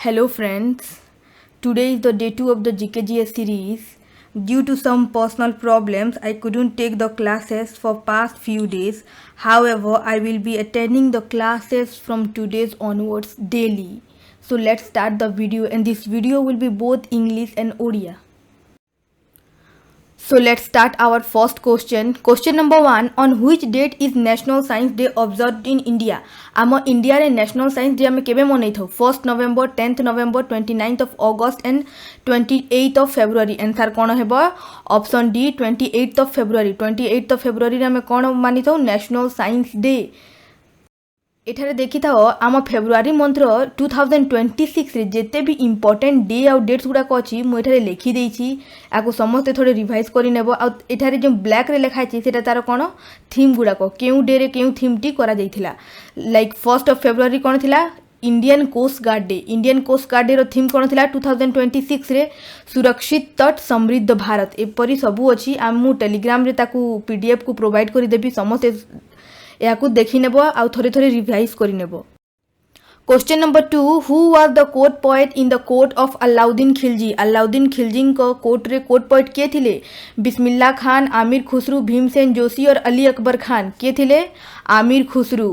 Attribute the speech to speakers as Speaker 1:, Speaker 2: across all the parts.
Speaker 1: Hello friends, today is the day 2 of the GKGS series. Due to some personal problems, I couldn't take the classes for past few days. However, I will be attending the classes from today onwards daily. So let's start the video, and this video will be both English and Odia. So let's start our first question. Question number 1. On which date is National Science Day observed in India? आम India रे national Science day आम केबे मनई था? 1st November, 10th November, 29th of August and 28th of February. Answer कौन है? Option D 28th of February. 28th of February आम कौन मानी था? National Science Day. एठारे देखी था आम फेब्रुआरी मंथर 2026 जिते भी इंपोर्टेंट डे आउ डेट्स गुड़ाक अच्छी मुझे लिखिदेची या समस्ते थोड़े रिवाइज करनेब आठारे जो ब्लैक रे लिखाई से तार कौन थीम गुड़ाक क्यों डे रे क्यों थीम टी करा जाइथिला. लाइक 1st of February कौन थिला? Indian Coast Guard Day. Indian Coast Guard Day रो थीम कौन थिला? 2026 रे सुरक्षित तट समृद्ध भारत. एपरी सबू अच्छी आम टेलीग्राम रे ताकू पीडीएफ को प्रोवाइड करदेवी समस्ते या देखी नेब आउ थोड़े थोड़े रिवाइज करनेब. Question number 2. Who was the court poet in the court of Alauddin Khilji? Alauddin Khilji को कोर्ट रे कोर्ट पोएट किए थिले? बिस्मिल्लाह खान, आमिर खुसरू, भीमसेन जोशी और अली अकबर खान. किए थिले? आमिर खुसरू.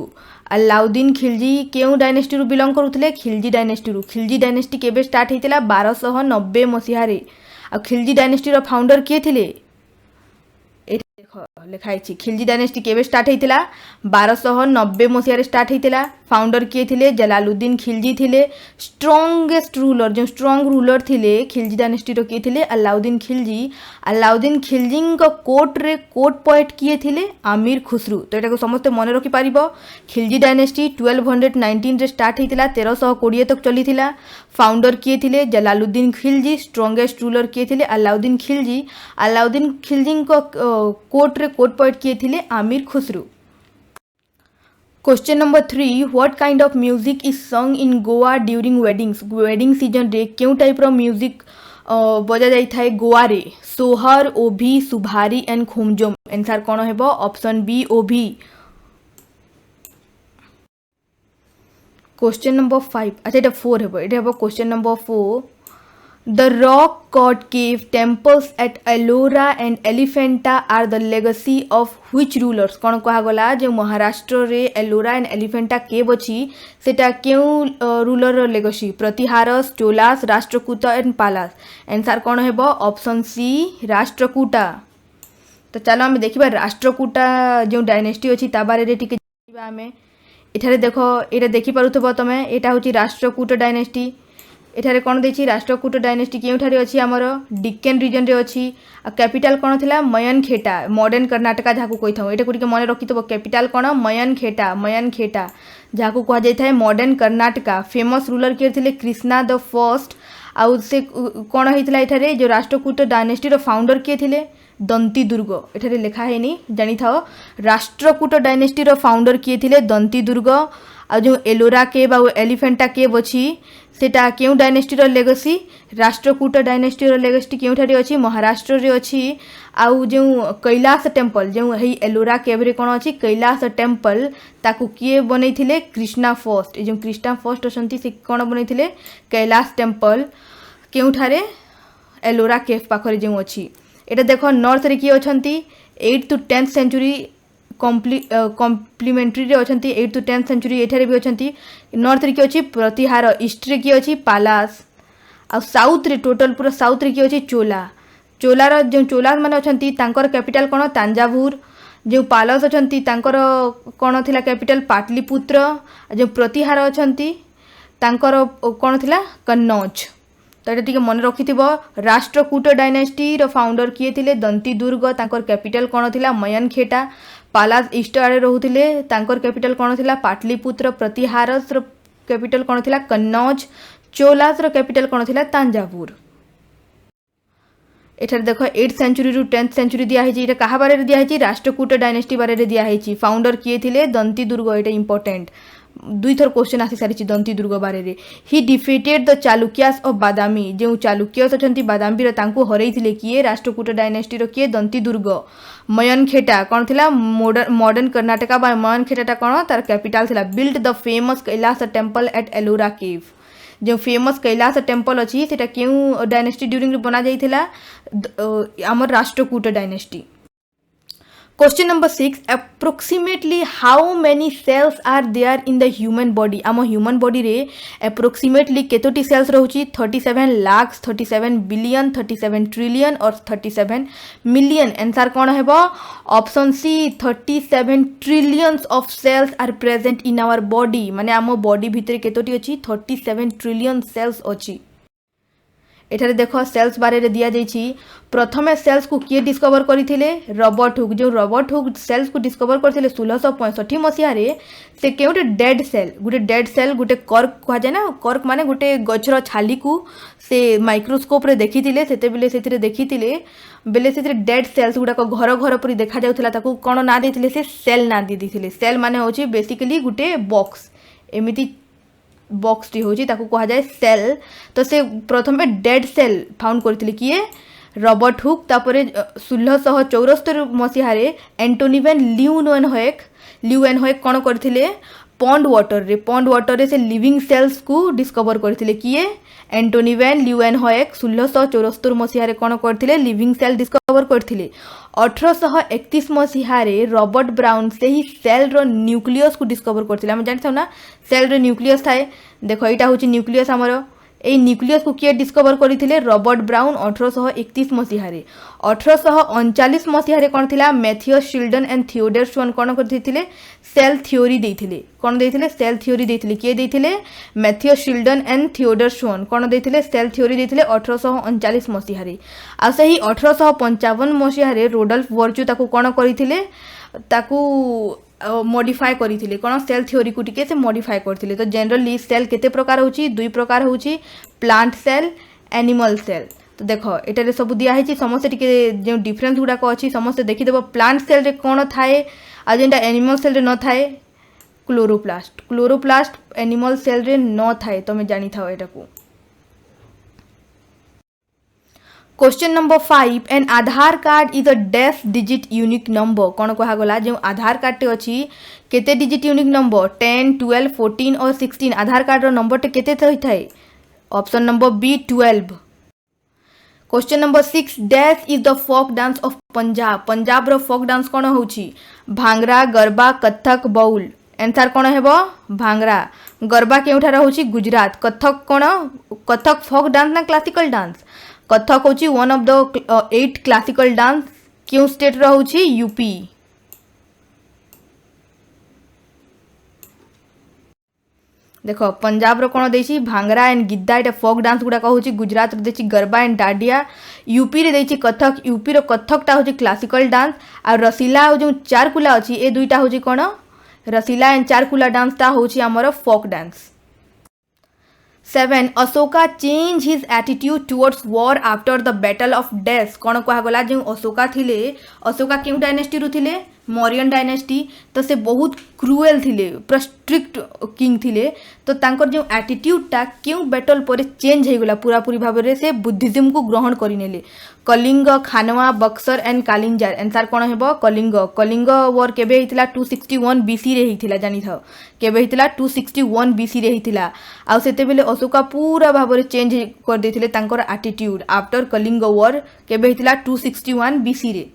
Speaker 1: अलाउद्दीन खिलजी केउ डायनेस्टी रु बिलोंग करुथिले? खिलजी डायनेस्टी रु. खिलजी डायनेस्टी केबे स्टार्ट हेतिला? 1290 मसीहा रे. आ खिलजी डायनेस्टी रो फाउंडर किए थिले? लिखाई खिलजी डायनेस्टी केबे स्टार्ट होता? 1290 मसीह स्टार्ट होता. फाउंडर किए थे? जलालुद्दीन खिलजी थे. स्ट्रंगेस्ट रूलर जो स्ट्रंग रूलर थे खिलजी डायनेस्टी किए थे? अलाउद्दीन खिलजी. अलाउद्दीन खिलजी कोर्ट रे कोर्ट पोएट किए थे? आमिर खुसरू. तो यहाँ समस्ते मन रखिपार. खिलजी डायनेस्टी 1219 रे स्टार्ट होता. 1320 तक चली. फाउंडर किए थे? जलालुद्दीन खिलजी. स्ट्रंगेस्ट रूलर किए थे? अलाउद्दीन खिलजी. अलाउद्दीन खिलजी को कोर्ट रे कोर्ट पोएट किए थे? Aamir Khusru. Question number 3. What kind of music is song in Goa during weddings? Wedding season रे क्यों टाइप रो म्यूजिक बजा जाई थाए गोवा रे? सोहर, ओभी, सुभारी एंड खुमजोम. आंसर कौन है? ऑप्शन बी ओभी. Question number 5. अच्छा ये 4 है. ये question number 4. The rock cut cave temples at Ellora and Elephanta are the legacy of which rulers? कौन कहगला जो महाराष्ट्र रे एलोरा एंड एलिफेंटा केव अच्छी सेटा क्यों ruler legacy? Pratiharas, Cholas, Rashtrakuta and Palas. Answer कौन है? Option C Rashtrakuta. तो चलो आम देखा राष्ट्रकूटा जो डायनेस्टी अच्छी बारे टिके आम एठारे देख ये देखिपे तुम यहाँ हूँ राष्ट्रकूट डायनेस्टी. एठारे कौन देखिए राष्ट्रकूट डायनेस्टी केउठारे अच्छी आमर डिक्केन रीजन रे अच्छी. कैपिटल कौन थिला? मयनखेटा. मॉडर्न कर्नाटका जहाँ कही था ये गुटिक मन रखी. कैपिटल कौन? मयनखेटा. मयनखेटा जहाँ कह जाए मॉडर्न कर्नाटका. फेमस रूलर किए थे? Krishna the first. आउ से कौन होता है जो राष्ट्रकूट डायनेस्टी रो फाउंडर किए थे? दंती दुर्ग. एठारे लिखा है जानी था राष्ट्रकूट डायनेस्टी रो फाउंडर किए थे? दंती दुर्ग. आ जो एलोरा केव आ एलिफेंटा केव अच्छी सेटा क्यों डायनेस्टी रो लेगसी? राष्ट्रकूट डायनेस्टी रो लेगसी क्योंठारे अच्छी? महाराष्ट्र रे अच्छी. आउ जो कैलाश टेम्पल जो है एलोरा केव रे कौन अच्छी? कैलाश टेम्पल ताकू किए बनई थिले? कृष्णा फर्स्ट. जो कृष्णा फर्स्ट अच्छी से कौन बनई थिले? कैलाश टेम्पल क्योंठारे? एलोरा केव पाखरे जो अच्छी. एटा देखो नॉर्थ रे किए अच्छी 8th to 10th century complementary रे अच्छी. 8th to 10th सेंचुरी एठारे भी अच्छी. नॉर्थ रे किए अच्छी? प्रतिहार. ईस्ट रे किए अच्छी? पालास. आ साउथ रे टोटल पूरा साउथ रे किए अच्छी? चोला. चोलार जो चोला माने अच्छी तांकर कैपिटल कौन? तांजावुर. जो पालास अच्छी तांकर कौन थिला कैपिटल? पाटलिपुत्र. जो प्रतिहार अच्छी तांकर कौन थिला? कन्नौज. तो ये टी मन रखि. राष्ट्रकूट डायनेस्टी रो फाउंडर किए थे? दंती दुर्ग. तांकर कैपिटल कौन थिला? मयनखेटा. पालास ईस्ट आड़े रोते तांकर कैपिटल कौन थिला? पाटलिपुत्र. प्रतिहारस रो कैपिटल कौन थिला? कन्नौज. चोलास रो कैपिटल कौन थिला? तांजावुर. एठार देख 8th सेंचुरी रु 10th सेंचुरी दिखाई. क्या बारे दिखाई? राष्ट्रकूट डायनेस्टी बारे दिखाई. फाउंडर किए थे? दंती दुर्ग. ये इंपोर्टेंट 2 थर क्वेश्चन आसी सारी दंती दुर्ग बारे. ही डिफिटेड द चालुक्यास ऑफ बादामी. जो चालुक्यस अच्छा बादामी हरई किए? राष्ट्रकूट डायनेस्टी किए? दंती दुर्ग. मयनखेटा कौन थिला? मॉडर्न कर्नाटका बा मयनखेटा कौन तार कैपिटल थिला? Build the famous Kailash temple at Ellora cave. जो फेमस कैलाश टेम्पल अच्छी सेटा क्यों डायनेस्टी ड्यूरिंग बना जाइथिला आमर Rashtrakuta dynasty. Question number 6 approximately how many cells are there in the human body आम ह्यूमन बॉडी रे अप्रोक्सीमेटली केतोटी सेल्स रहउची 37 लाख 37 बिलियन 37 ट्रिलियन और 37 मिलियन आंसर कौन हेबो option C 37 trillions of cells are present in our body माने आम body भितर केतोटी अछि 37 ट्रिलियन सेल्स अछि। एठारे देख सेल्स बारे दिया जाइछि प्रथमे सेल्स को किए डिस्कवर करथिले रॉबर्ट हुक जो रॉबर्ट हुक सेल्स को डिस्कवर करथिले 1665 मसीहा रे से केउटे डेड सेल गुटे कर्क कहा जाय ना कर्क माने गुटे गछर छाली को से माइक्रोस्कोप रे देखिथिले सेते बेले सेतिरे देखिथिले बेले सेतिरे डेड सेल्स गुडा को घर घर परि देखा जाउथला ताको कोन ना देथिले से सेल ना दी दिथिले सेल माने होची बेसिकली गुटे बॉक्स एमिति बॉक्स टी होची ताको कहा जाए सेल तो से प्रथमे डेड सेल फाउंड करथिले किए रॉबर्ट हुक तापरे 1674 मसीहा रे एंटोनी वैन ल्यूएनहोएक कोन करथिले पॉन्ड वाटर रे से लिविंग सेल्स को डिस्कवर करथिले किए एंटोनी वैन ल्यूएनहोएक 1674 मसीहा रे कोन करथिले लिविंग सेल डिस्कवर करथिले। 1831 मसीहा रे रॉबर्ट ब्राउन से ही सेल रो न्यूक्लियस को डिस्कवर करथिले हम जानथौ ना सेल रो न्यूक्लियस थाए देखो एटा होची न्यूक्लियस हमरो ए न्यूक्लियस को किए डिस्कवर करथिले रॉबर्ट ब्राउन 1831 मसीहा रे। 1839 मसीहा रे कोन थिला Matthias Schleiden and Theodor Schwann कोन करथिले सेल थ्योरी देथिले कोन देथिले सेल थ्योरी देथिले किए देथिले Matthias Schleiden and Theodor Schwann कोन देथिले सेल थ्योरी देथिले 1839 मसीहा रे। आ सही 1855 मसीहा रे रोडल्फ वर्चू ताको कोन करथिले ताको मॉडिफाई करथिले कोन सेल थ्योरी को टिके से मॉडिफाई करथिले। तो जनरली सेल केते प्रकार होची दुई प्रकार होची प्लांट सेल एनिमल सेल। तो देखो एटारे सब दिया है समस्त टिके जो डिफरेंस गुडा को अच्छी समस्त देखी देबो प्लांट सेल रे कोन थाए आ जेंटा एनिमल सेल रे न थाए क्लोरोप्लास्ट एनिमल सेल रे न थाए तमे जानि थाओ एटा को। Question number 5 an Aadhaar card is a dash digit unique number कौन कहा गला जो आधार कार्ड टे अच्छी केते डिजिट यूनिक नंबर 10 12 14 और 16 आधार कार्ड रो नंबर टे केते थाए option number B 12। Question number 6 dash is the folk dance of Punjab रो फोक डांस कौन होची भांगरा गरबा कथक बाउल आंसर कौन हेबो भांगरा। गरबा केउठार होची गुजरात कथक फोक डांस ना क्लासिकल डांस कथक होची one of the 8 classical dance क्यों स्टेट रो होची यूपी। देखो पंजाब रो कोन देछि भांगरा and Giddha Etah folk dance गुडा होची गुजरात रो देछि गरबा एंड डाडिया यूपी रे देछि कथक यूपी रो कथक टा होची क्लासिकल डांस आ रसीला जो चारकुला अछि ए दुईटा होची कोन रसीला एंड चारकुला डांस ता होची हमर folk dance. 7 Ashoka change his attitude towards war after the battle of डेस कौन कहा गला जो अशोका थिले अशोका क्यों डायनेस्टी रु थिले मौर्यन डायनेस्टी तो से बहुत क्रूएल थिले पूरा स्ट्रिक्ट किंग थिले तो तांकर जो एटीट्यूड टा क्यों बैटल पर चेंज हो गला पूरा पूरी भाव में से बुद्धिज्म को ग्रहण करिनेले। कलिंग खानवा बक्सर एंड कालिंजार आंसर कौन हेबो कलिंग वॉर केबे हितला 261 बीसी रे हितला जानि थाओ केबे हितला 261 बीसी रे हितला आ सेते बेले अशोका पूरा भाव में चेंज कर देथिले तांकर एटीट्यूड आफ्टर कलिंग वॉर केबे हितला 261 बीसी रे।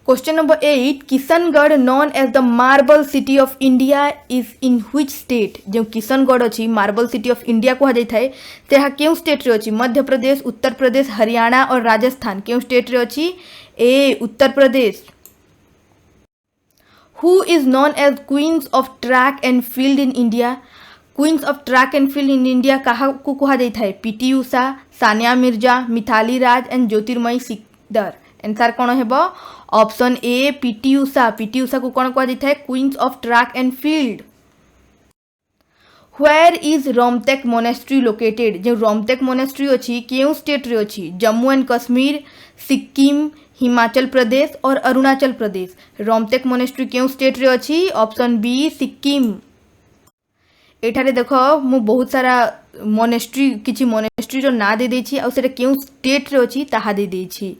Speaker 1: Question number 8 Kishangarh known as the marble city of India is in which state जो किशनगढ़ अच्छी मार्बल सिटी ऑफ इंडिया कहा जाए तेहा क्यों स्टेट रे अच्छी मध्य प्रदेश उत्तर प्रदेश हरियाणा और राजस्थान क्यों स्टेट रे अच्छी ए Uttar Pradesh. Who is known as queens of track and field in India queens of track and field in India कहा को कहा जाए PT Usha Sania Mirza Mithali Raj and Jyotirmoyee Sikdar answer कौन हेबो ऑप्शन ए पीटी उषा को कौन कहा जाए queens of track and field. Where is Rumtek monastery located जो रोमटेक मोनेस्ट्री अच्छी क्यों स्टेट रे अच्छी जम्मू एंड कश्मीर सिक्किम हिमाचल प्रदेश और अरुणाचल प्रदेश। रोमटेक मोनेस्ट्री क्यों स्टेट रे अच्छी ऑप्शन बी सिक्किम। एठारे देखो मु बहुत सारा मोनेस्ट्री किछि मोनेस्ट्री रो ना दे देछि आ सेटा क्यों स्टेट रे अच्छी ताहा दे देछि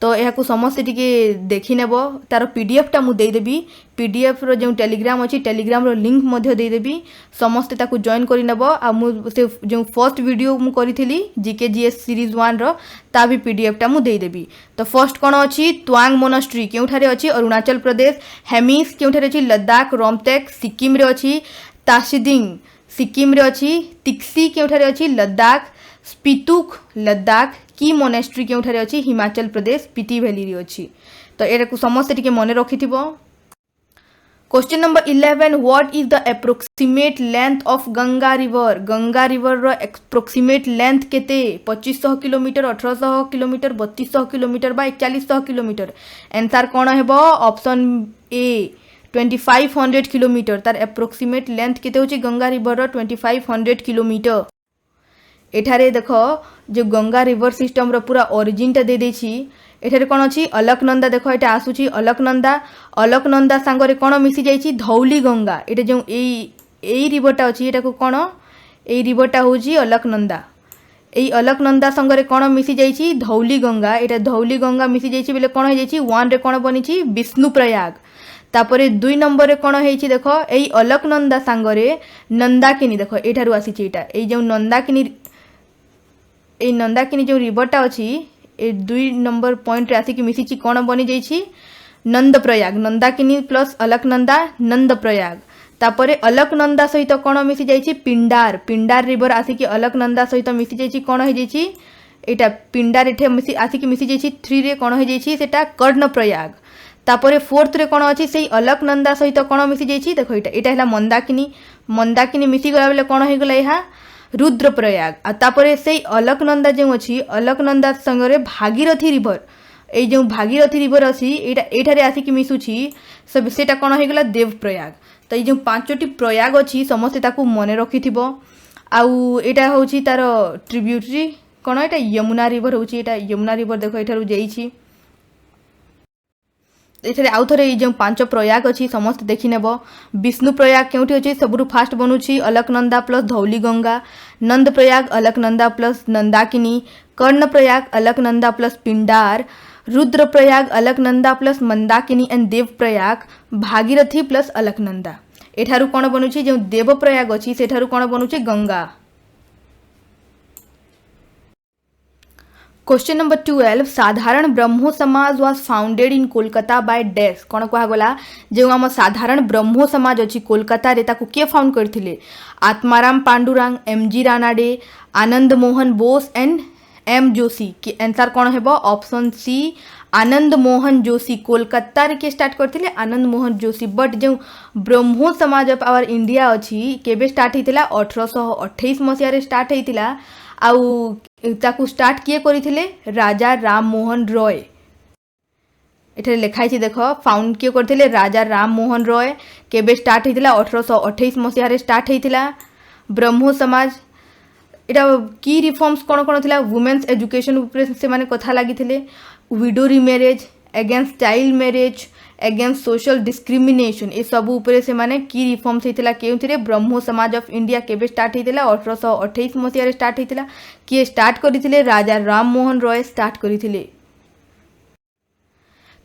Speaker 1: तो यहाँ को समस्ते टिके देखी नेब तार पीडीएफ टा मु देदेवी पीडीएफ रो जो टेलीग्राम अच्छी टेलीग्राम रो लिंक मध्य देदेवी समस्ते ताकू जॉइन करि नेब आ मु से जो फर्स्ट वीडियो मु करी जीके जीएस सीरीज 1 रो ता भी पीडीएफ टा मु देदेवी। तो फर्स्ट कौन अच्छी त्वांग मोनास्ट्री केउठारे अच्छी अरुणाचल प्रदेश, हेमिस केउठारे अच्छी लद्दाख, रोमटेक सिक्किम रे अच्छी, ताशिदिंग सिक्किम रे अच्छी, तिक्सी केउठारे अच्छी लद्दाख, स्पितुक लद्दाख, की मोनेस्ट्री केउठारे अच्छी हिमाचल प्रदेश स्पीति वैली रे अच्छी। तो एरा को समस्त टिके मन रखिथिबो। Question number 11 what is the approximate length of Ganga river. Ganga river रो एप्रोक्सीमेट लेंथ केते 2500 किलोमीटर, 1800 किलोमीटर, 3200 किलोमीटर बा 4100 किलोमीटर। आंसर कोन हेबो ऑप्शन ए 2500 किलोमीटर। तार एप्रोक्सीमेट लेंथ केते होची गंगा रिवर रो 2500 किलोमीटर। एठारे देखो जो गंगा रिवर सिस्टम रो पूरा ओरिजिन टा दे देछि। एठारे कोन अछि अलकनंदा देखो एटा आसुची अलकनंदा, अलकनंदा सांगरे कोन मिसी जाइछि धौली गंगा। एटा जो एई रिवरटा अछि एटा को कोन एई रिवरटा होची अलकनंदा। एई अलकनंदा संगरे कोन मिसी जाइछि धौली गंगा। एटा धौली गंगा मिसी जाइछि बेले कोन हो जाइछि 1 रे कोन बनिछि विष्णु प्रयाग। तापरे 2 नंबर रे कोन हेछि देखो एई अलकनंदा सांगरे नंदाकिनी देखो एठारु आसीछि एटा एई जो नंदाकिनी जो रिवरटा अछि ए 2 नंबर पॉइंट रे आसी मिसी कौन बनी जाइछि नंद प्रयाग। नंदाकिनी प्लस अलकनंदा नंद प्रयाग। तापरे अलकनंदा सहित कौन मिसी जाइछि पिंडार। पिंडार रिवर आसी अलकनंदा सहित मिसी जाइछि कौन हो जाइछि एटा पिंडार एठे मिसी आसी मिसी जाइछि 3 रे कौन हो जाइछि सेटा कर्ण प्रयाग। तापरे 4th रे कौन अछि सेई अलकनंदा सहित कौन मिसी जाइछि देखो एटा हैला मंदाकिनी। मंदाकिनी मिसी गला बेले कौन हो गला एहा रुद्रप्रयाग। आ तापरे से अलकनंदा जो अच्छी अलकनंदा संगरे भागीरथी रिवर ए जो भागीरथी रिवर अच्छी एठारे आसिक मिसुची सब सेटा कौन हो गला देवप्रयाग। तो ये जो 5टी प्रयाग अच्छी समस्ते ताकू मन रखिथिबो। आउ एटा होची तार ट्रिब्यूटरी कौन एटा यमुना रिवर होची। एटा यमुना रिवर देखो एठारु जाइछि। एठारे आउ थरे जो 5 प्रयाग अच्छी समस्त देखि नेब। विष्णु प्रयाग केउठी अछि सबुरु फास्ट बनुछि Alaknanda plus Dhauli Ganga, Nandprayag Alaknanda plus Nandakini, Karnaprayag Alaknanda plus Pindar, Rudraprayag Alaknanda plus Mandakini and Devprayag Bhagirathi plus Alaknanda. एठारु कोन बनुछि जो देव प्रयाग अछि सेठारु कोन बनुछि Ganga. Question number 12 Sadharan Brahmo Samaj was founded in Kolkata by dash. कौन कहगला जो आम साधारण ब्रह्मो समाज अच्छी कोलकाता रे ताकू किए फाउंड करथिले Atmaram Pandurang, MG Ranade, Anand Mohan Bose and M Joshi. कि आंसर कौन हेबो ऑप्शन सी आनंद मोहन जोशी। कोलकाता रे के स्टार्ट करथिले आनंद मोहन जोशी। बट जो ब्रह्मो समाज ऑफ आवर इंडिया अच्छी केबे स्टार्ट हेतिला 1828 मसिया रे स्टार्ट हेतिला। आउ ताकू स्टार्ट किए करिथिले राजा राम मोहन रॉय। एठारे लिखाई देखो फाउंड किए करथिले राजा राम मोहन रॉय। केबे स्टार्ट हेतिला 1828 मसिया रे स्टार्ट हेतिला ब्रह्मो समाज। एटा की रिफॉर्म्स कोन कोन थिला वुमेन्स एजुकेशन ऊपर से माने कथा लागिथिले, widow remarriage, against child marriage, against social discrimination ए सब ऊपर से माने की रिफॉर्म्स हेतिला केउथिरे ब्रह्मो समाज ऑफ इंडिया केबे स्टार्ट हेतिला 1828 मसिया रे स्टार्ट हेतिला। किए स्टार्ट करिथिले राजा राम मोहन रॉय स्टार्ट करिथिले।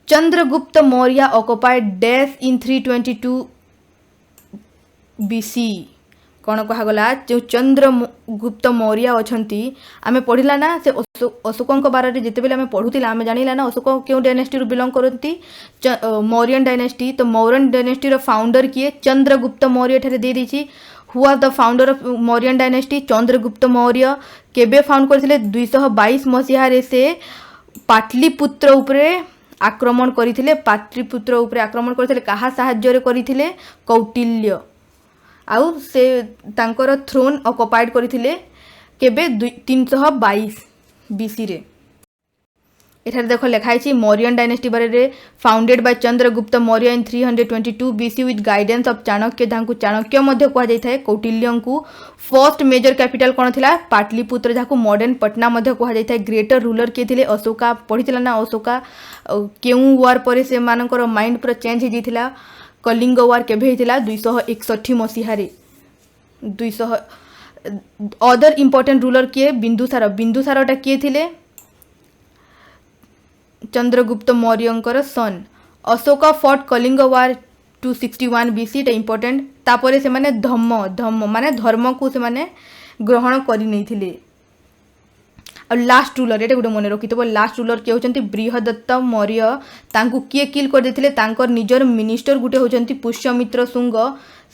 Speaker 1: Chandragupta Maurya occupied dash in 322 BC. कौन कहगला जो चंद्रगुप्त मौर्य अछंती आमे पढ़िला ना से अशोकों बारे में जिते आम पढ़ुला आम जानिला ना अशोक क्यों डायनेस्टी बिलोंग करती मौर्यन डायनेस्टी। तो मौर्यन डायनेस्टी रो फाउंडर किए चंद्रगुप्त मौर्य ठारे दे दीची। Who are the founder of Mauryan dynasty Chandragupta Maurya. केबे फाउंड करथिले 222 मसिया रे से पाटलिपुत्र उपरे आक्रमण करथिले। पाटलिपुत्र उपरे आक्रमण करथिले कहा सहाय्य रे करथिले कौटिल्य। आउ से तांकर थ्रोन ऑक्युपाइड करथिले केबे 322 बीसी रे। एठारे देखो लिखाई छी मौर्यन डायनेस्टी बारे रे founded by Chandragupta Maurya in 322 BC with guidance of Chanakya. जांकु चाणक्य मध्ये कहा जाय थाए। कौटिल्यं को फर्स्ट मेजर कैपिटल कोन थिला पाटलिपुत्र जाकु मॉडर्न पटना मध्ये कहा जाय थाए। ग्रेटर रूलर के थिले अशोका। पढितला ना अशोका केउ वार परे से मानकर माइंड पूरा चेंज हे जिथिला। कलिंग वार केबे हेतिला 261 मसिहा रे। 200 अदर इंपोर्टेंट रूलर किए बिंदुसार। बिंदुसारटा किए थिले चंद्रगुप्त मौर्यंकर सन। अशोका फॉट कलिंग वार 261 BC टा इंपोर्टेंट। तापरे से माने धम्म माने धर्म को से माने ग्रहण करि नैथिले। और लास्ट रूलर एटा गोटे मन रखिथबो लास्ट रूलर के होचंती बृहदत्त मौर्य। तांकू किए किल कर देथिले तांकर निजर मिनिस्टर गुटे होचंती पुष्यमित्र शुंग।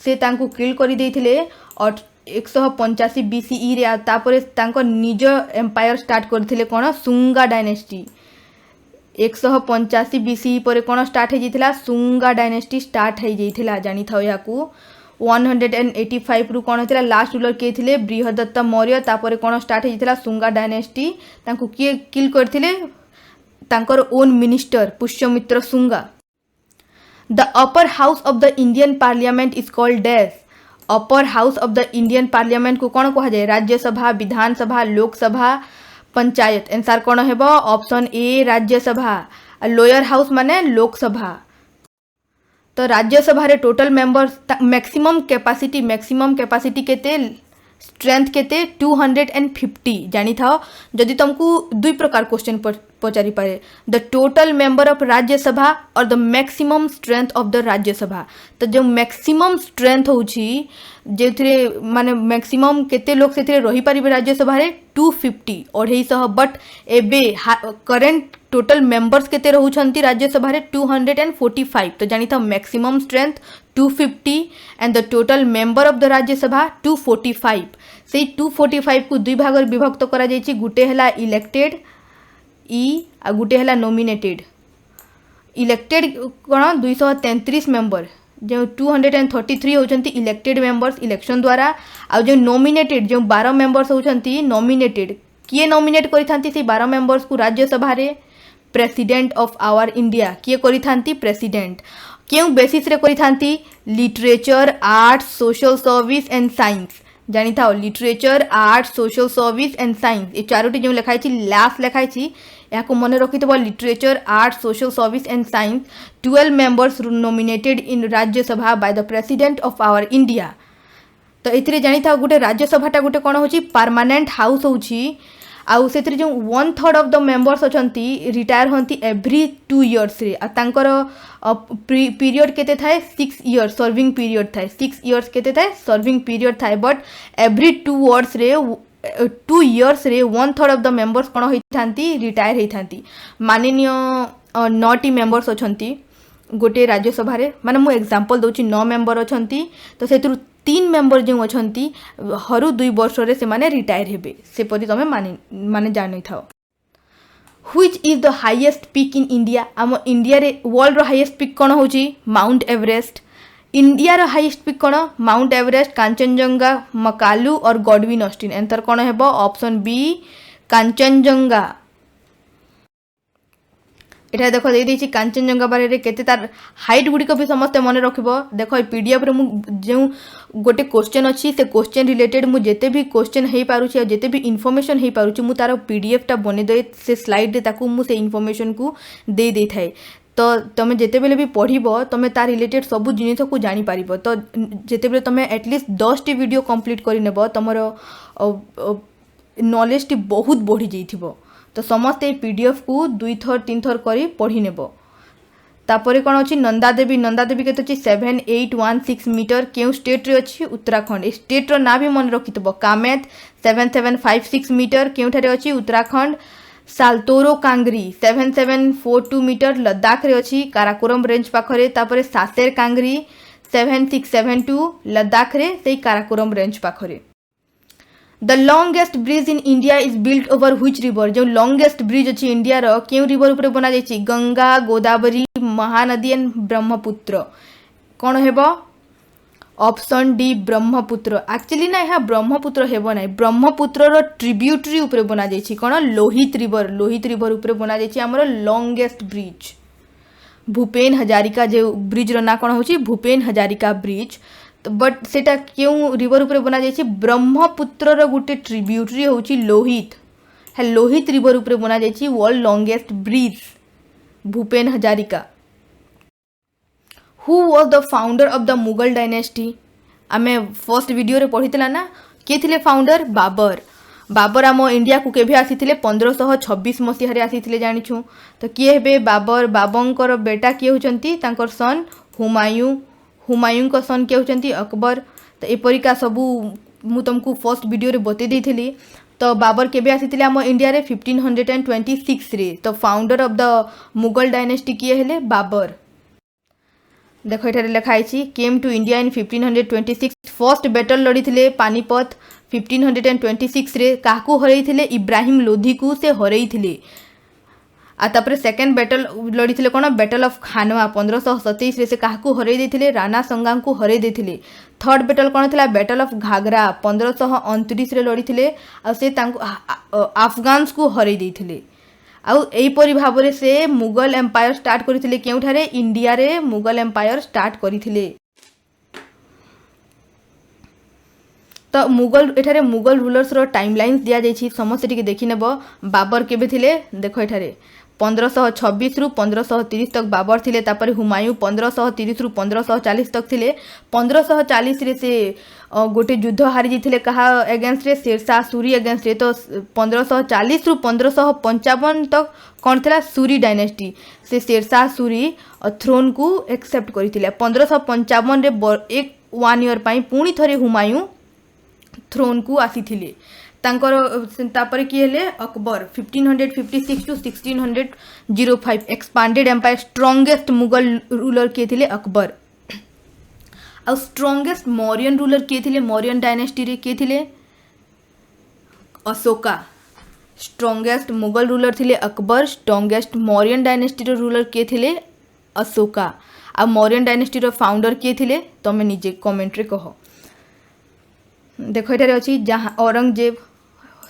Speaker 1: से तांकू किल कर देथिले और 185 BCE रे। तापरे तांकर निज एम्पायर स्टार्ट करथिले कोन शुंगा डायनेस्टी। 185 BCE पर कोन स्टार्ट हे जिथिला शुंगा डायनेस्टी स्टार्ट हे जिथिला जानि थाओ याकू। 185 रु कोन हेतिला लास्ट रूलर के थिले बृहदत्त मौर्य। तापर कोन स्टार्ट हेजिथिला शुंगा डायनेस्टी। तांकू किए किल करथिले तांकर own minister Pushyamitra Shunga. The upper house of the Indian parliament is called dash. Upper house of the Indian parliament को कोन कहा जाय राज्यसभा विधानसभा लोकसभा पंचायत। आंसर कोन हेबो option A Rajya Sabha. Lower house माने लोकसभा। तो राज्यसभा रे टोटल मेंबर्स मैक्सिमम कैपेसिटी केते स्ट्रेंथ केते 250 जानी था। जदि तुमको दुई प्रकार क्वेश्चन पचारि पारे the total member of Rajya Sabha और the maximum strength of the Rajya Sabha. तो जो मैक्सिमम स्ट्रेंथ होची जेथरे माने मैक्सिमम केते लोग सेथरे रही पारिबे राज्यसभा रे 250 250। बट एबे करंट टोटल मेंबर्स केते रहउछंती राज्यसभा रे 245। तो जानी था maximum strength 250 and the total member of the Rajya Sabha 245। से 245 को दुई भाग विभक्त करा जायछि। गुटे हला इलेक्टेड ई आ गुटे हला नॉमिनेटेड। इलेक्टेड कोन 233 मेंबर जो 233 होचंती इलेक्टेड मेंबर्स इलेक्शन द्वारा। आ जो नॉमिनेटेड जो 12 मेंबर्स होचंती नॉमिनेटेड किए नॉमिनेट करिथांती से 12 मेंबर्स को राज्यसभा रे प्रेसिडेंट ऑफ आवर इंडिया किए करिथांती प्रेसिडेंट। क्यों बेसिस रे करिथांती literature arts social service and science. जानी था literature arts social service and science ये चारोटी जो लिखाई लास्ट लिखाई या मन रखिथबो literature arts social service and science. 12 members nominated in Rajya Sabha by the president of our India. तो एथिरे जानी था गोटे राज्यसभाटा गोटे कौन होची परमानेंट हाउस होची। आउ से जो 1/3 ऑफ द मेंबर्स अछंती रिटायर होती एवरी 2 years रे। आ तांकर पीरियड केते थाए 6 years सर्विंग पीरियड थाए 6 years केते थाए सर्विंग पीरियड थाए। बट एवरी 2 years रे 2 years रे 1/3 ऑफ द मेंबर्स कौन होइथांती रिटायर होइथांती। माननीय 9टी मेंबर्स अछंती गोटे राज्यसभा रे माने मु एग्जांपल दोची 9 मेंबर अछंती। तो सेतरु 3 मेंबर जो अछंती हरु 2 वर्ष रे से माने रिटायर हेबे से परि तमे माने जानि थाओ। Which is the highest peak in India. आम इंडिया रे वर्ल्ड रो हाईएस्ट पीक कोन होची माउंट एवरेस्ट। इंडिया रो हाईएस्ट पीक कोन माउंट एवरेस्ट कांचनजंगा मकालू और गॉडविन ऑस्टिन। आंसर कोन हेबो ऑप्शन बी कांचनजंगा। एटा देख दे देछि कांचनजंगा बारे रे केते तार हाइट गुडी को भी समस्त मन रखिबो। देखो पीडीएफ रे मु जो गोटे क्वेश्चन अछि से क्वेश्चन रिलेटेड मु जेते भी क्वेश्चन हेई पारुछि आ जेते भी इन्फॉर्मेशन हेई पारुछि मु तार पीडीएफ टा बने दे से स्लाइड रे ताकू मु से इन्फॉर्मेशन को दे दे थाए। तो तुम जिते बेले भी पढ़िबो तुम तार रिलेटेड सब जिनिस को जानि पारिबो। तो जिते बेले तुम एटलिस्ट 10 टी वीडियो कंप्लीट करि नेबो तमरो नॉलेज टी बहुत बढ़ी जाइथिबो। तो समस्ते पीडीएफ को 2 थर 3 थर करी पढ़ी नेबो। तापरे कौन अच्छी नंदा देवी के 7816 मीटर क्यों स्टेट रे अच्छी उत्तराखंड। स्टेट रो ना भी मन रखिथबो कामेत 7756 मीटर क्योंठारे अच्छी उत्तराखंड। साल्तोरो कांगरी 7742 मीटर लद्दाख रे अच्छी काराकोरम रेंज पाखरे। तापरे सासेर कांगरी 7672 लद्दाख रे सेई काराकोरम रेंज पाखरे। The longest bridge in India is built over which river. जो लॉन्गेस्ट ब्रिज अच्छी इंडिया रो क्यों रिवर ऊपर बना जायछि गंगा गोदावरी महानदी एंड ब्रह्मपुत्र। कौन हेबो ऑप्शन डी ब्रह्मपुत्र। एक्चुअली ना यहाँ ब्रह्मपुत्र हेबो ना ब्रह्मपुत्र रो ट्रिब्यूटरी ऊपर बना जायछि कौन लोहित रिवर ऊपर बना जायछि हमर लॉन्गेस्ट ब्रिज। भूपेन हजारिका जो ब्रिज रो ना कौन होछि भूपेन हजारिका ब्रिज। तो बट सेटा क्यों रिवर ऊपर बना जायछि ब्रह्मपुत्र रो गुटे ट्रिब्यूटरी होछि लोहित है लोहित रिवर ऊपर बना जायछि world longest bridge Bhupen Hazarika. Who was the founder of the Mughal dynasty. आमे फर्स्ट वीडियो रे पढ़ितला ना के थिले फाउंडर बाबर। बाबर आम इंडिया को केभे आसीथिले 1526 मसीह रे आसीथिले जानिछु। तो किए हेबे बाबर? बाबरकर बेटा किए होचंती तांकर सन हुमायूं, हुमायूं को सन किए होचंती अकबर। तो एपरिका सबू मु तुमको फर्स्ट वीडियो रे बते देइथिली। तो बाबर केबे आसीथिले आम इंडिया रे 1526 रे। तो founder of the Mughal dynasty किए हेले? बाबर। देखो एठारे लिखा है came to India in 1526। First battle लड़ी थे पानीपत 1526 रे। काकू हरई थे? इब्राहिम लोधी को से हरई थे। तापर सेकेंड बैटल लड़ी थे कौन? बैटल ऑफ खानवा 1527 रे। से काकू हरई देथिले? राणा संगा को हरई देथिले। थर्ड बैटल कौन था? बैटल ऑफ घाघरा 1529 रे लड़ी थे। अफगान्स को हरई देथिले। आउ एहीपरि भाव से मुगल एम्पायर स्टार्ट करथिले केउठारे? इंडिया रे मुगल एम्पायर स्टार्ट करथिले। तो मुगल एठारे मुगल रूलर्स रो टाइमलाइन्स दिया जाइछि, समस्त टिके देखि नेबो। बाबर केबे थिले? देखो एठारे 1526 रु 1530 तक बाबर थिले। तापर हुमायूं 1530 रु 1540 तक थिले। 1540 रे से गोटे युद्ध हारी जाइथिले कहा एगेंस्ट रे? शेरशाह सूरी एगेंस्ट रे। तो 1540 रु 1555 तक कौन थिला? सूरी डायनेस्टी। से शेरशाह सूरी थ्रोन को एक्सेप्ट करथिले। 1555 रे एक 1 ईयर पई पुणी थरे हुमायूं थ्रोन को आसीथिले। तांकर तापर कि हेले? Akbar 1556 to 1605 expanded empire. Strongest Mughal ruler किए थिले? अकबर। आ स्ट्रॉन्गेस्ट मौर्यन रूलर किए थिले? मौर्यन डायनेस्टी रे किए थिले? अशोका। स्ट्रॉन्गेस्ट मुगल रूलर थिले अकबर। स्ट्रॉन्गेस्ट मौर्यन डायनेस्टी रो रूलर किए थिले? अशोका। आ मौर्यन डायनेस्टी रो फाउंडर किए थिले? तमे निजे कमेंट रे कहो। देखो एठारे अछि जहाँ औरंगजेब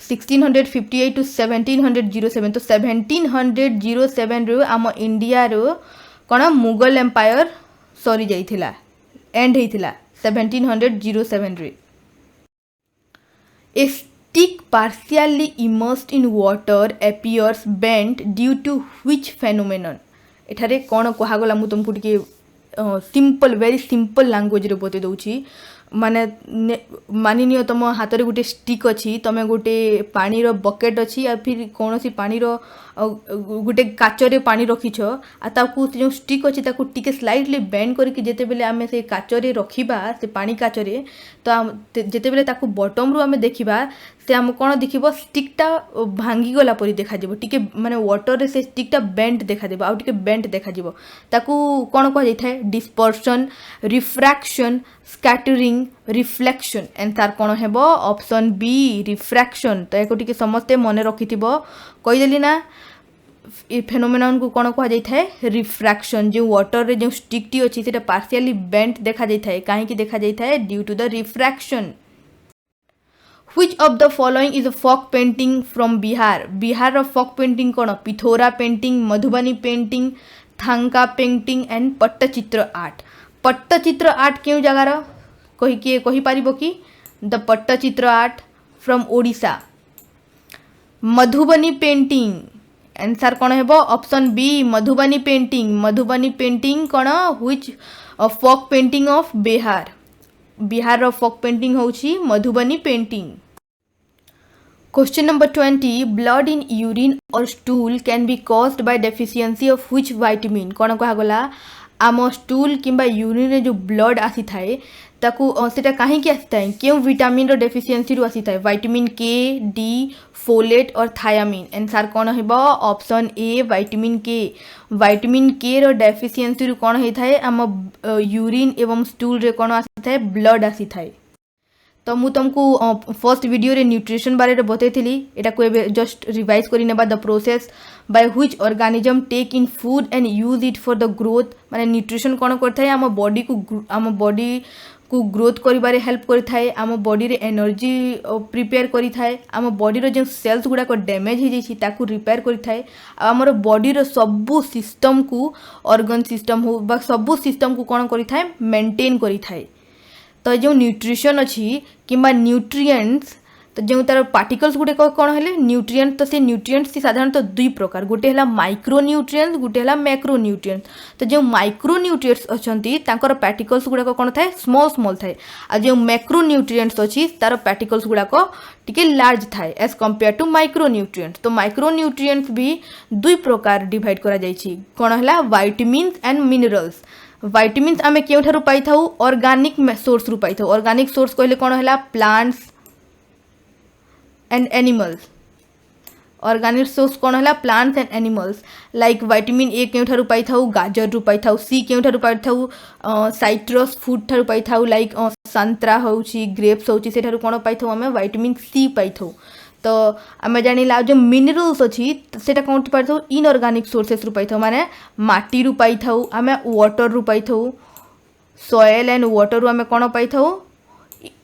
Speaker 1: 1658 टू 1707। तो 1707 रो आम इंडिया रो कौन मुगल एम्पायर सरी जाइथिला, एंड हेइथिला 1707 रे। A stick partially immersed in water appears bent due to which phenomenon? एठारे कौन कहागला मु तुमको टिके सिंपल वेरी सिंपल लैंग्वेज रे बते दउछि। माने मानि नियो तुम हाथ रे गोटे स्टिक अच्छी, तुम गोटे पानी रो बकेट अच्छी या फिर कौन सी पानी रो गोटे काचरे पानी रखीछ ताकू जो स्टिक अच्छी ताकू टिके स्लाइटली बेंड करके जेते बेले आमे से काचरे रखिबा से पानी काचरे तो जेते बेले ताकू बॉटम रु आमे देखिबा से आम कौन देखिबो स्टिकटा भांगी गला परी देखा जिवो। टिके माने वाटर रे से स्टिकटा बेंड देखा जिवो आ टिके बेंड देखा जिवो। ताकू कौन कह जाय थाए? Dispersion, refraction, scattering, reflection. Answer कौन हेबो? Option B refraction. तो एको टिके समस्ते मने रखिथिबो। कहि देली ना ए फेनोमेनन को कौन कह जाय थाए? रिफ्रैक्शन। जो वाटर रे जो स्टिक टी अछि सेटा पार्शियली बेंट देखा जाय थाए। काहे कि देखा जाय थाए? Due to the refraction. Which of the following is a folk painting from Bihar? Bihar रो folk painting कौन? Pithora painting, Madhubani painting, Thangka painting and Pattachitra art. Pattachitra art क्यों जगार कही पारिबो कि? The Pattachitra art from Odisha. Madhubani painting answer कौन हेबो? Option B Madhubani painting. Madhubani painting कौन? Which folk painting of Bihar. Bihar रो folk पेंटिंग होची Madhubani painting. Question number 20 blood in urine और stool can be caused by deficiency of which vitamin? कौन कहा गला? आम स्टूल किंबा यूरिन रे जो ब्लड आसी थाए ताकू सेटा काहे कि आसी थाए? केउ विटामिन रो डेफिशिएंसी रो आसी थाए? विटामिन के, डी, फोलेट और थायामिन। आंसर कौन हेबो? ऑप्शन ए विटामिन के। विटामिन के रो डेफिशिएंसी रो कौन हेइ थाए? आम यूरिन एवं स्टूल रे कौन आसी थाए? ब्लड आसी थाए। तो मु तुमको फर्स्ट वीडियो रे न्यूट्रिशन बारे रे बतैथिली। एटा को जस्ट रिवाइज करि नेबा the process by which organism take in food and use it for the growth. माने न्यूट्रिशन कौन करथाय? आम बॉडी को ग्रोथ करिबारे हेल्प करिथाय, आम बॉडी रे एनर्जी प्रिपेयर करिथाय, आम बॉडी रो जे सेल्स गुडा को डैमेज हो जाइछि ताकू रिपेयर करिथाय, आमर बॉडी रो सबु सिस्टम को ऑर्गन सिस्टम हो बा सबु सिस्टम को कौन करिथाय? मेंटेन करिथाय। तो जो न्यूट्रिशन अच्छी कि न्यूट्रिएंट्स तो जो तार पार्टिकल्स गुटे कौन है न्यूट्रिएंट। तो से न्यूट्रिएंट से साधारणतः दुई प्रकार, गोटे है माइक्रो न्यूट्रिएंट्स, गोटे है मैक्रो न्यूट्रिएंट्स। तो जो माइक्रो न्यूट्रिएंट्स अच्छी तांकर पार्टिकल्स गुड़ाक कौन थाए स्मॉल स्मॉल थाए, आ जो मैक्रो न्यूट्रिएंट्स अच्छी तार पार्टिकल्स गुड़ाक टिके लार्ज थाए as compare to micronutrients. तो माइक्रो न्यूट्रिएंट्स भी दुई प्रकार डिवाइड करा जायछि, कौन है विटामिन्स एंड मिनरल्स। विटामिन्स आमे केउठारु पाइथाउ ऑर्गेनिक सोर्स रु पाइथाउ। ऑर्गेनिक सोर्स कहले कौन है plants and animals. Organic source कौन है plants and animals. Like vitamin A केउठारु पाइथाउ गाजर रु पाइथाउ, सी केउठारु पाइथाउ साइट्रस फूड ठारु पाइथाउ, लाइक संतरा होउछि ग्रेप्स होउछि सेठारु कोन पाइथाउ आमे विटामिन सी पाइथाउ। तो आम जानिला जो मिनरल्स अच्छी सेटा कौन पाइथाउ इनऑर्गेनिक सोर्सेस रु पाइथाउ, माने माटी रु पाइथाउ, आमे वाटर रु पाइथाउ, सॉइल एंड वाटर रु आमे कोन पाइथाउ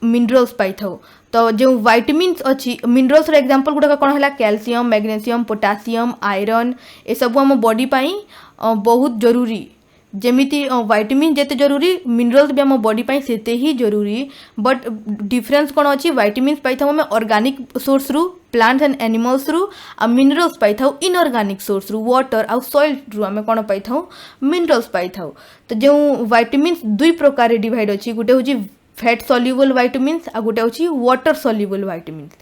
Speaker 1: मिनरल्स पाइथाउ। तो जो विटामिन्स अच्छी मिनरल्स एग्जांपल गुड़ा कौन है कैल्शियम, मैग्नेशियम, पोटासियम, आयरन, ये सब आम बॉडी पाई बहुत जरूरी। जेमिति विटामिन जेते जरूरी मिनरल्स भी आम बॉडी पाई सेते ही जरूरी। बट डिफरेंस कौन अच्छी विटामिन्स पाइथाउ आम ऑर्गेनिक सोर्स रु प्लांट्स एंड एनिमल्स रु, आ मिनरल्स पाइथाउ इनऑर्गेनिक सोर्स रु वाटर आ सॉइल रु आम कौन पाइथाउ मिनरल्स पाइथाउ। तो जो विटामिन्स दुई प्रकार डिवाइड अच्छी, गोटे हूँ फैट सॉल्युबल विटामिन्स आ गोटे हूँ वाटर सॉल्युबल विटामिन्स।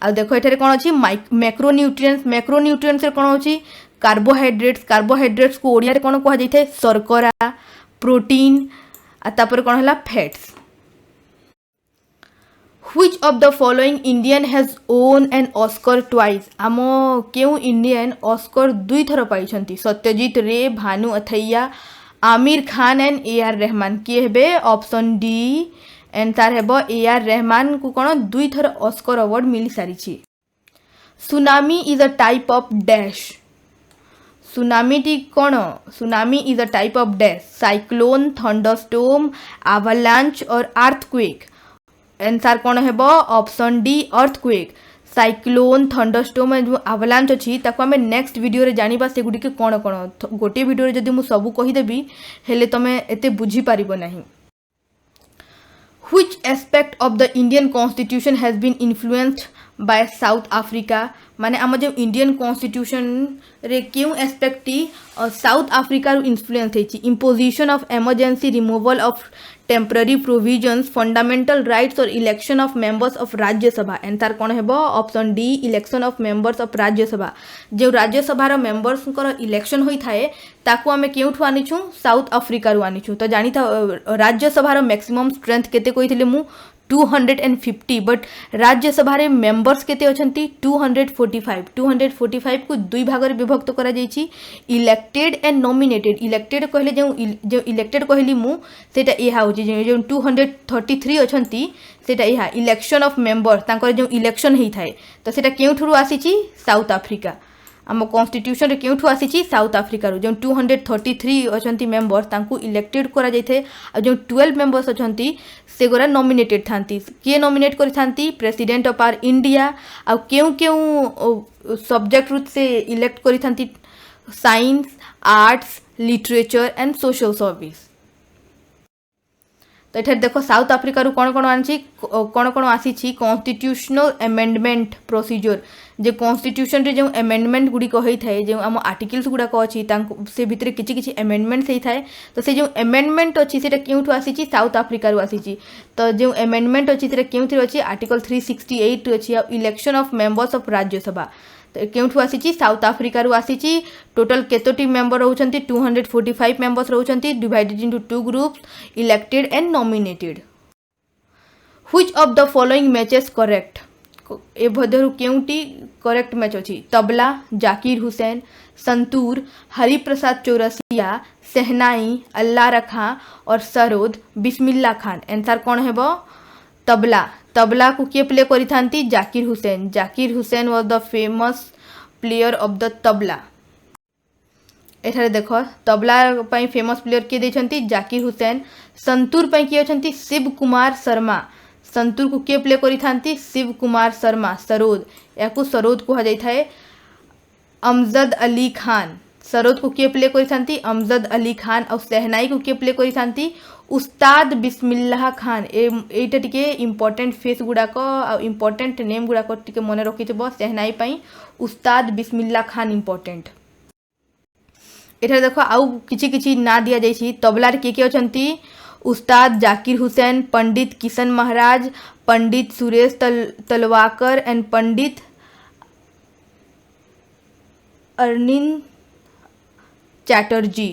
Speaker 1: आ देखो एठारे कौन अच्छी मैक्रो न्यूट्रिएंट्स। मैक्रो न्यूट्रिएंट्स कौन होची कार्बोहाइड्रेट्स। कार्बोहाइड्रेट्स को ओडिया रे कौन कहा जाए शर्करा, प्रोटीन आ तापर कौन है fats. Which of the following Indian has own an Oscar twice. आम क्यों इंडियन ऑस्कर दुई थर पाई? सत्यजीत रे, Bhanu Athaiya, Aamir Khan and A R Rahman. किए हेबे ऑप्शन डी एंसार हेबो ए आर रहमान को कौन दुई थर ऑस्कर अवार्ड मिल सारी। Tsunami is a type of dash. Tsunami टी कौन? Tsunami is a type of dash cyclone, thunderstorm, avalanche और अर्थक्वेक। आंसर कौन है option D earthquake. Cyclone, thunderstorm जो आवालांच अच्छी ताको आम नेक्स्ट वीडियो रे जानिबा से गुडी के कौन कौन। गोटे वीडियो रे जदि मु सबू कहीदेवी हेले तमे एते बुझी पारिबो नाही। Which aspect of the Indian Constitution has been influenced by South Africa? माने आम जो इंडियन कॉन्स्टिट्यूशन रे क्यों एस्पेक्ट टी साउथ अफ्रीका रु इन्फ्लुएंस होती। Imposition of emergency, removal of temporary provisions, fundamental rights और election of members of Rajya Sabha. Answer कौन है option D election of members of Rajya Sabha. जो राज्यसभार मेंबर्स इलेक्शन होता है ताकू आम क्योंठू आनीचु साउथ अफ्रीका रु आनीचु। तो जानी था राज्यसभार मैक्सिमम स्ट्रेंथ केते कही मु 250, बट राज्यसभा मेंबर्स केते अछंती 245। 245 को दुई भाग में विभक्त करा जायछि, इलेक्टेड एंड नॉमिनेटेड। इलेक्टेड कहले जो इलेक्टेड कहली मु सेटा एहा होछि जो 233 अछंती सेटा एहा इलेक्शन ऑफ मेंबर तांकर जो इलेक्शन हेई थाए तो सेटा केउठुरु आसीछि साउथ अफ्रीका। आम कॉन्स्टिट्यूशन केउठु आसीछि साउथ अफ्रीका जो 233 अछंती मेंबर तांकु इलेक्टेड करा जायथे आ जो 12 मेंबर्स अछंती से गोरा नॉमिनेटेड थांती। किए नॉमिनेट करि थांती प्रेसिडेंट ऑफ आर इंडिया। आ केउ केउ सब्जेक्ट रूप से इलेक्ट करि थांती science, arts, literature and social service. तो ये देख साउथ अफ्रीका रू कौन कौन आसी कॉन्स्टिट्यूशनल एमेंडमेंट प्रोसीजर। जो कॉन्स्टिट्यूशन रे जो एमेंडमेंट गुड़ी होता है जो आम आर्टिकल्स गुड़ाक अच्छी से भितर किसी किसी एमेंडमेंट्स होता है। तो से जो एमेंडमेंट अच्छी से क्यों आसी साउथ अफ्रीका रू आसी। तो जो एमेंडमेंट अच्छी से क्यों अच्छी आर्टिकल 368 अच्छी election of members of Rajya Sabha. तो क्योंठू आसी साउथ अफ्रीका रू आसी। टोटल केतोटी मेंबर रहउछंती 245 मेंबर्स रहउछंती divided into 2 groups elected and nominated. Which of the following matches correct? ए भदरु केउटी करेक्ट मैच अछि? तबला, जाकिर हुसैन, संतूर, हरिप्रसाद चौरसिया, सहनाई, अल्लाह रखा और सरोद बिस्मिल्ला खान। आंसर कौन है? तबला। तबला को किए प्ले करी थांती? Zakir Hussain. Zakir Hussain was the famous player of the tabla. एठारे देख तबला पई फेमस प्लेयर किए देछंती? जाकिर हुसैन। संतूर पई किए अछंती? शिव कुमार शर्मा। संतूर को किए प्ले करी थांती? शिव कुमार शर्मा। सरोद याकू सरोद कहा जाय थाए। अमजद अली खान। सरोद को किए प्ले करिथांती अमजद अली खान और सेहनाई को किए प्ले करिथांती उस्ताद बिस्मिल्लाह खान। एटा टिके इंपोर्टेंट फेस गुड़ाक इंपोर्टेंट नेम गुड़ाक टिके मन रखिथिबो सेहनाई पई उस्ताद बिस्मिल्लाह खान इंपोर्टेंट। एठारे देखो आउ किछि किछि ना दिया जाइछि तबलार के अछंती उस्ताद जाकिर हुसैन, पंडित किशन महाराज, पंडित सुरेश तलवाकर एंड पंडित अरनिन चैटर्जी।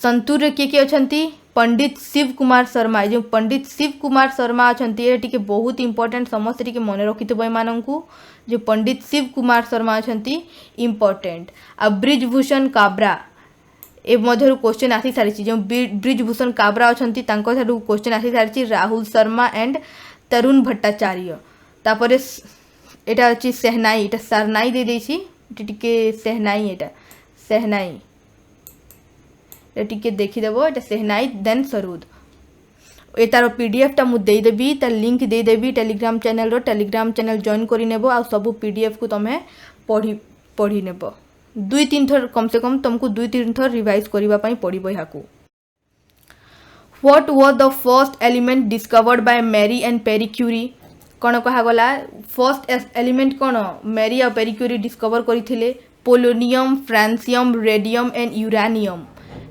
Speaker 1: संतूर के अछंती पंडित शिव कुमार शर्मा। जो पंडित शिव कुमार शर्मा अछंती ये टिके बहुत इंपोर्टेंट समस्त टिके मन रखिथबो एमानंकु जो पंडित शिव कुमार शर्मा अछंती इंपोर्टेंट। आ ब्रिजभूषण काब्रा ए मध्यरु क्वेश्चन आसी सारिछि जो ब्रिजभूषण काब्रा अछंती तांको थारु क्वेश्चन आसी सारिछि राहुल शर्मा एंड तरुण भट्टाचार्य। तापरे एटा अछि सेहनाई एटा सरनाई दे देछि टिके सेहनाई एटा सेहनाई टिके देखिदेव एटा सेहनाई देन सरोद। ए तार पीडीएफ टा मु दे देबी तार लिंक दे देबी टेलीग्राम चैनल रो टेलीग्राम चैनल जॉइन करि नेबो आ सब पीडीएफ को तमे पढ़ी नेबो। 2-3 थर कम से कम तुमको 2-3 थर रिवाइज करिवा पई पड़िबो याकू। What was the first element discovered by Marie and Pierre Curie. कौन कहा गला फर्स्ट एलिमेंट कौन मैरी और पेरी क्यूरी डिस्कवर करथिले polonium, francium, radium and uranium.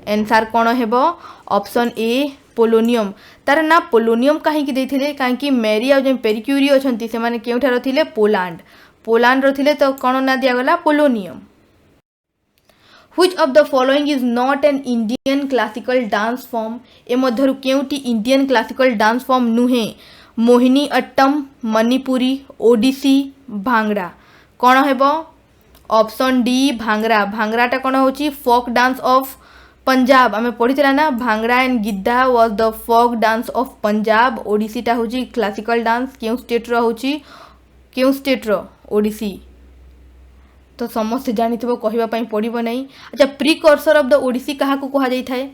Speaker 1: Answer कौन हेबो ऑप्शन ए पोलोनियम। तार ना पोलोनियम कहीं देथिले काहेकि मैरी और जो पेरी क्यूरी अछंती से माने केउठार थिले पोलैंड रो थिले तो कौन ना दिया गला polonium. Which of the following is not an Indian classical dance form। A मध्यरु केउटी Indian classical dance form नुहे मोहिनी अट्टम, मणिपुरी, ओडिसी, भांगड़ा। कौन हेबो ऑप्शन डी भांगड़ा। भांगड़ाटा कौन होची फोक डांस ऑफ पंजाब। आमे पढ़िथिला ना Bhangra and Giddha was the folk dance of Punjab. ओडिसीटा होची क्लासिकल डांस केउ स्टेट रो होची केउ स्टेट रो ओडिसी तो समस्त जानिथिबो कहबा पई पड़िबो नहीं। अच्छा प्रीकर्सर ऑफ द ओडिसी कहा को कहा जाई थाए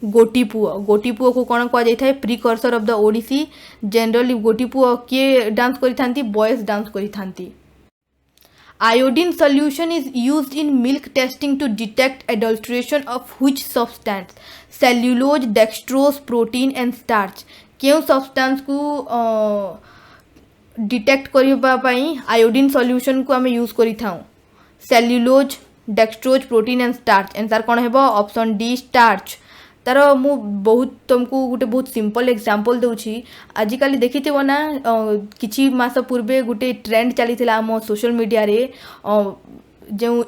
Speaker 1: गोटीपुओ। गोटीपुओ को कौन कहा जाई थाए precursor of the Odissi. Generally Gotipua के डांस करि थांती बॉयज डांस करि थांती। Iodine solution is used in milk testing to detect adulteration of which substance cellulose, dextrose, protein and starch. केउ सब्सटेंस को डिटेक्ट करबा पई आयोडीन सॉल्यूशन को हमें यूज करि थाउ cellulose, dextrose, protein and starch. Answer कौन हेबो ऑप्शन डी स्टार्च। तार मु बहुत तुमको गोटे बहुत सिंपल एग्जांपल दूची। आजिकल देखिथिबो ना किछि मास पूर्वे गोटे ट्रेंड चलीथिला आम सोशल मीडिया रे जो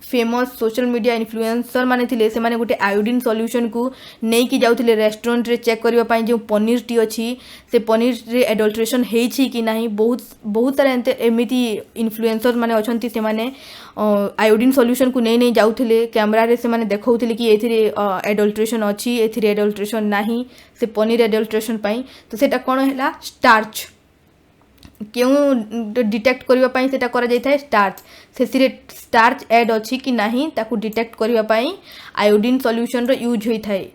Speaker 1: फेमस सोशल मीडिया इन्फ्लुएंसर माने थिले से माने गोटे आयोडीन सॉल्यूशन को नहीं कि जाउथिले रेस्टोरेंट रे चेक करबा पई जो पनीर टी अछि से पनीर रे एडल्ट्रेशन हेइ छी कि नाही। बहुत सारा एमिति इन्फ्लुएंसर माने अछंती से माने आयोडीन सॉल्यूशन को नहीं जाउथिले कैमरा रे से माने देखौथिले कि एथिरे एडल्ट्रेशन अछि एथिरे एडल्ट्रेशन नाही से पनीर एडल्ट्रेशन पई। तो सेटा कोन हैला स्टार्च। क्यों डिटेक्ट करबा पई सेटा करा जाय थाए स्टार्च। से स्टार्च ऐड अछि कि नाही ताकू डिटेक्ट करबा पई आयोडीन सॉल्यूशन रो यूज होई थाए।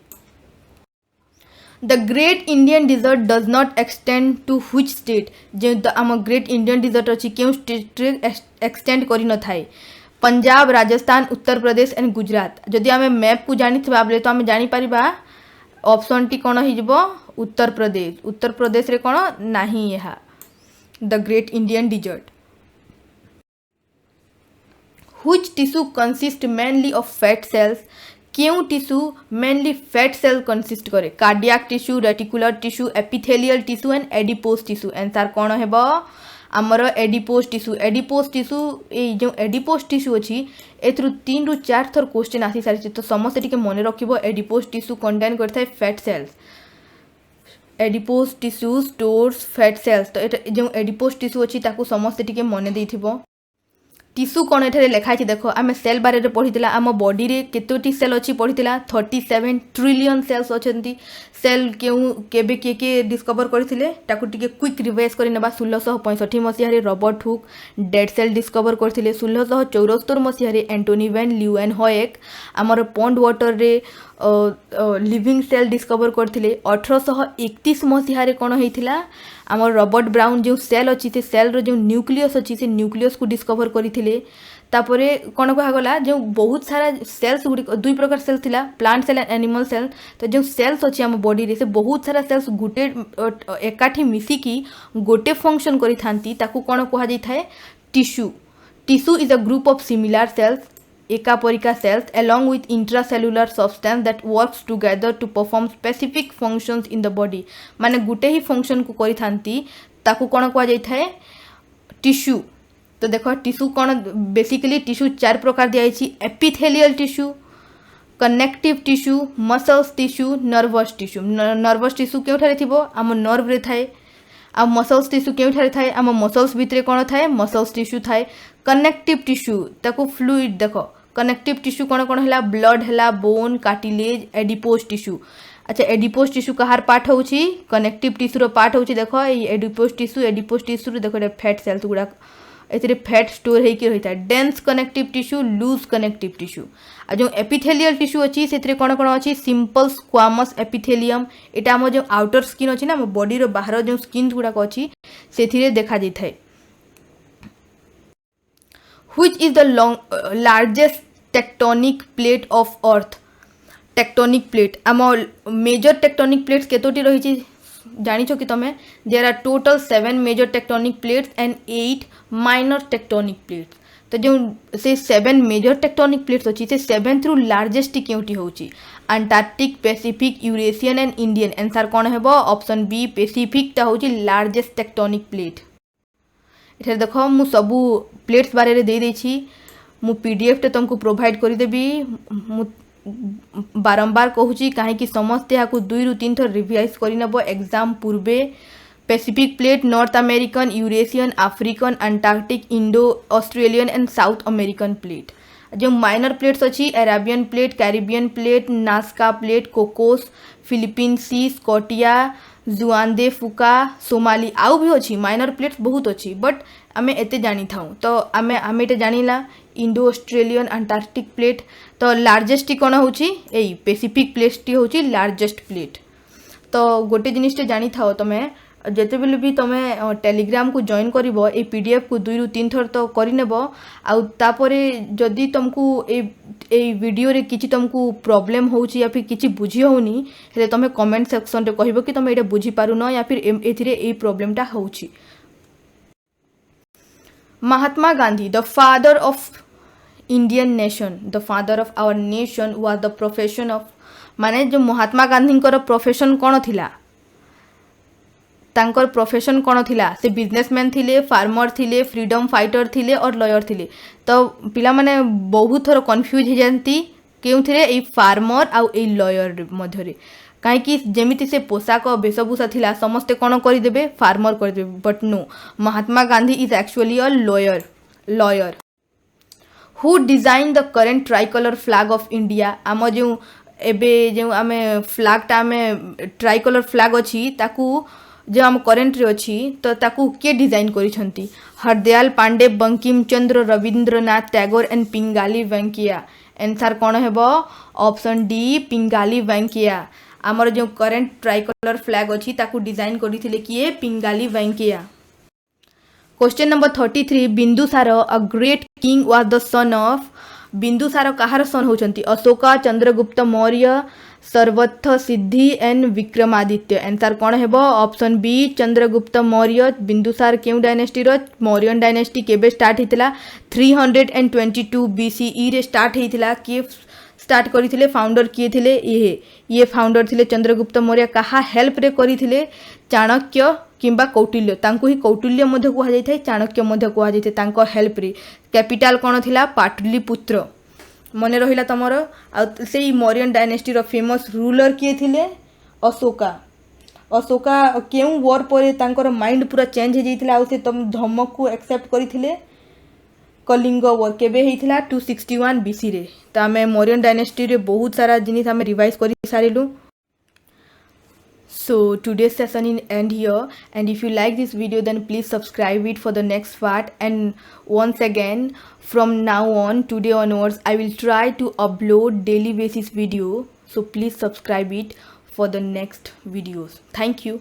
Speaker 1: The Great Indian Desert does not extend to which state. जे आम ग्रेट इंडियन डिजर्ट अछि केउ स्टेट रे एक्सटेंड करि न थाए पंजाब, राजस्थान, उत्तर प्रदेश एंड गुजरात। जदि आमे मैप को जानिथिबा बले तो आमे जानि परिबा ऑप्शन टी कोन हिजबो उत्तर प्रदेश। उत्तर प्रदेश रे कोन नाही यहा the Great Indian Desert. Which tissue consists mainly of fat cells। क्यों tissue mainly fat cell consist करे cardiac tissue, reticular tissue, epithelial tissue and adipose tissue. Answer कौन हेबो आमर एडिपोज टिश्यू। एडिपोज टिश्यू ए जो एडिपोज टिश्यू अछि एथरु 3 रु 4 थर क्वेश्चन आसी सारी तो समस्त टिके मन रखिबो एडिपोज टिश्यू कंटेन करथाय fat cells. Adipose tissue stores fat cells. तो एटा जो एडिपोज टिश्यू अछि ताकू समस्त टिके मन देइथिबो। टिश्यू कौन एठारे लिखा है देख आम सेल बारे में पढ़ीला आम बॉडी रे केतोटी सेल अच्छी पढ़ीला 37 ट्रिलियन सेल्स अच्छी। सेल क्यों केबे के डिस्कवर करथिले ताकू टिके क्विक रिवाइज करि नेबा 1665 मसीह रे Robert Hooke dead cell discover करथिले। 1674 मसीह रे एंटोनी वैन ल्यूएनहोएक आमर पॉन्ड वाटर रे लिविंग सेल डिस्कवर करथिले। 1831 मसीह रे कोन हेतिला आमर रॉबर्ट ब्राउन जो सेल अच्छी से सेल रो जो न्यूक्लियस अच्छी से न्यूक्लियस को डिस्कवर करथिले। तापरे कौन कहगला जो बहुत सारा सेल्स गुड़िक दुई प्रकार सेल्स थिला plant cell and animal cell. तो जो सेल्स अच्छी आम बॉडी रे से बहुत सारा सेल्स गोटे एकाठी मिसिकी गोटे फंक्शन करी थांती ताकू कौन कहा जाई थाए tissue. Tissue is a group of similar cells एकापरिका cells along with intracellular substance that works together to perform specific functions in the body। माने गुटे ही फंक्शन को करी थांती ताकू कौन कहा जाई थाए टिश्यू। तो देखो टिश्यू कौन बेसिकली टिश्यू चार प्रकार दिखाई epithelial tissue connective tissue muscles tissue nervous tissue. Nervous tissue क्यों थो आम नर्व रे थाए आ मसल्स टिश्यू क्यों थाए आम मसल्स भितर कौन थाए मसल्स टिश्यू थाए। कनेक्टिव टिश्यू ताकू फ्लूइड देख कनेक्टिव टिश्यू कौन कौन है ब्लड है बोन कार्टिलेज एडिपोज टिश्यू। अच्छा एडिपोज टिश्यू कहार पार्ट होची कनेक्टिव टिश्यूर पार्ट होची देख एडिपोज टिश्यू देख फैट सेल्स गुड़ाक ए फैट स्टोर होकर रही है dense connective tissue loose connective tissue. आ जो एपिथेलियल टिश्यू अच्छी से कौन कौन अच्छी सिंपल स्क्वामस एपिथेलियम एटा आम जो आउटर स्किन अच्छी ना आम बॉडी बाहर जो स्किन गुड़ाक अच्छी से देखा जाए है। Which is the largest tectonic plate of Earth. Tectonic plate आम मेजर टेक्टोनिक प्लेट्स केतोटी रही जानिछ कि तमें there are total 7 major tectonic plates and 8 minor tectonic plates. तो जो से 7 मेजर टेक्टोनिक प्लेट्स अच्छी से 7 रु लार्जेस्ट क्योंटी होची Antarctic Pacific Eurasian and Indian. Answer कौन है ऑप्शन बी पैसिफिक टा होची लार्जेस्ट टेक्टोनिक प्लेट। इधर देखो मु सबू प्लेट्स बारे रे दे देछि मु पीडीएफ टे तुमको प्रोवाइड कर देबी। मु बारंबार कहूँ कहीं समस्ते यहाँ 2 ରୁ 3 थर रिवाइज करनब एग्जाम पूर्वे। Pacific plate North American Eurasian African Antarctic Indo Australian and South American plate. जो माइनर प्लेट्स अच्छी Arabian plate Caribbean plate Nazca plate Cocos Philippine Sea Scotia Juan de Fuca Somali आउ भी अच्छी माइनर प्लेट्स बहुत अच्छी but आमे एते जानी था। तो आमे एटे जानिला इंडो ऑस्ट्रेलियन अंटार्कटिक प्लेट। तो लार्जेस्ट कौन होची एई पैसिफिक प्लेट टी होची लार्जेस्ट प्लेट। तो गोटे जिनिसटे जानी था तुम्हें जिते भी तुम्हें टेलीग्राम को जॉइन करिवो ए पीडीएफ को 2 ରୁ 3 थर तो करिनेब आउ तापरे जदि तुमको ए वीडियो रे किछि तुमको प्रॉब्लम होची या फिर किछि बुझी होनी हेले तुम कमेंट सेक्शन रे कहबो कि तुम एटा बुझी पारु न या फिर एथिरे ए प्रॉब्लमटा होची। Mahatma Gandhi the father of Indian nation the father of our nation was the profession of माने जो महात्मा गांधी प्रोफेशन कौन थिला तांकर प्रोफेशन कौन थिला से बिजनेसमैन थिले फार्मर थिले फ्रीडम फाइटर थिले और लॉयर थिले। तो पिला माने बहुत थर कन्फ्यूज हो जाती क्यों थे ये फार्मर आउ ए लॉयर मध्य कहीं जमीती से पोशाक वेशभूषा थिला समस्ते कौन करदे फार्मर करदे but no Mahatma Gandhi is actually a lawyer. Who design the current tricolour flag of India आम जो एबे जो आमे फ्लैगटा आमे ट्राइकलर फ्लैग अच्छी ताकू जो आम करेन्ट रे अच्छी तो ताकू किए डिजाइन करिसंती हरदयाल पांडे बंकिम चंद्र रविंद्रनाथ टैगोर एंड पिंगाली वेंकैया। आंसर कौन है ऑप्शन डी पिंगाली वेंकैया। आमर जो करेंट ट्राइकलर फ्लैग अच्छी ताकू डिजाइन करथिले किए Pingali Venkayya. Question number 33 Bindusara a great king was the son of Bindusara कहार सन होचंती अशोका चंद्रगुप्त मौर्य सर्वथ सिद्धि एंड विक्रमादित्य। आंसर कौन है ऑप्शन बी चंद्रगुप्त मौर्य। बिंदुसार क्यों डायनेस्टी मौर्यन डायनेस्टी केबे स्टार्ट होता 322 BCE रे स्टार्ट होता किए स्टार्ट करथिले फाउंडर किए थिले ये फाउंडर थिले चंद्रगुप्त मौर्य। कहा हेल्प रे करथिले चाणक्य किंबा कौटिल्य तांको ही कौटिल्य मध्य कहा जाय थाए चाणक्य मध्य कहा जाय थाए तांको हेल्प रे। कैपिटल कौन थिला पाटलिपुत्र मन रहिला तमर। आ से मौर्यन डायनेस्टी रो फेमस रूलर किए थिले अशोका। अशोका केउ वॉर पर तांकर माइंड पूरा चेंज हो जाइथिला आ से तम धमक को एक्सेप्ट करथिले कलिंग वॉर केबे हेइथिला 261 BC रे। त आमे मौर्यन डायनेस्टी रे बहुत सारा जिनिस आमे रिवाइज करि सारिलु। So today's session in end here, and if you like this video then please subscribe it for the next part. And once again from now on today onwards I will try to upload daily basis video, so please subscribe it for the next videos. Thank you.